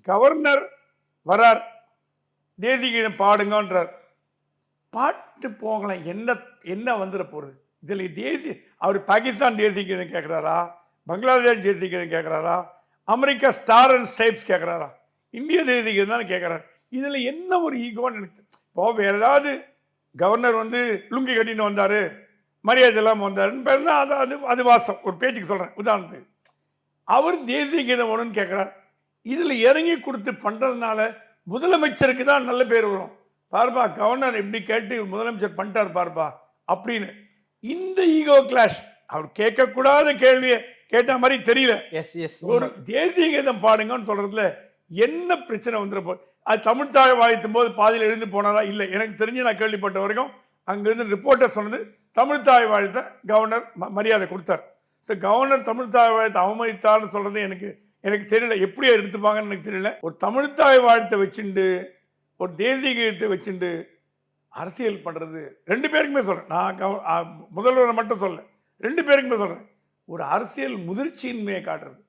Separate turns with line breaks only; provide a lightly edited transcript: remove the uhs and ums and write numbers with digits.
Governor வரார், தேசிய கீதம் பாடுங்கன்றார். பாட்டு போகலாம், என்ன என்ன வந்துட போகிறது இதில்? தேசிய அவர் பாகிஸ்தான் தேசிய கீதம் கேட்குறாரா, பங்களாதேஷ் தேசிய கீதம் கேட்குறாரா, அமெரிக்கா ஸ்டார் அண்ட் ஸ்ட்ரைப்ஸ் கேட்குறாரா, இந்திய தேசிய கீதம் தானே கேட்குறாரு. இதில் என்ன ஒரு ஈகோன்னு எனக்கு இப்போ வேறு ஏதாவது கவர்னர் வந்து லுங்கி கட்டின்னு வந்தார், மரியாதை இல்லாமல் வந்தாருன்னு பேசுனா அது அது அது வாசம், ஒரு பேச்சுக்கு சொல்கிறேன் உதாரணத்துக்கு. அவர் தேசிய கீதம் வேணும்னு கேட்குறார். இதில் இறங்கி கொடுத்து பண்ணுறதுனால முதலமைச்சருக்கு தான் நல்ல பேர் வரும். பார்ப்பா கவர்னர் எப்படி கேட்டு முதலமைச்சர் பண்ணிட்டார் பார்ப்பா அப்படின்னு. இந்த ஈகோ கிளாஷ், அவர் கேட்கக்கூடாத கேள்வியை கேட்ட மாதிரி தெரியல. ஒரு தேசிய கீதம் பாடுங்கன்னு சொல்றதுல என்ன பிரச்சனை வந்துருப்போ? அது தமிழ் தாழ் வாழ்த்தும் போது பாதியில் எழுந்து போனாரா? இல்லை, எனக்கு தெரிஞ்சு நான் கேள்விப்பட்ட வரைக்கும் அங்கிருந்து ரிப்போர்ட்டர் சொன்னது தமிழ் தாய் வாழ்த்த கவர்னர் மரியாதை கொடுத்தார். ஸோ கவர்னர் தமிழ் தாய் வாழ்த்தை அவமதித்தார்னு சொல்றது எனக்கு எனக்கு தெரியல, எப்படி எடுத்துப்பாங்கன்னு எனக்கு தெரியல. ஒரு தமிழ் தாய் வாழ்த்தை வச்சுண்டு ஒரு தேசிய கீதத்தை வச்சுண்டு அரசியல் பண்ணுறது ரெண்டு பேருக்குமே சொல்கிறேன். நான் முதல்வரை மட்டும் சொல்ல, ரெண்டு பேருக்குமே சொல்கிறேன், ஒரு அரசியல் முதிர்ச்சியின்மையை காட்டுறது.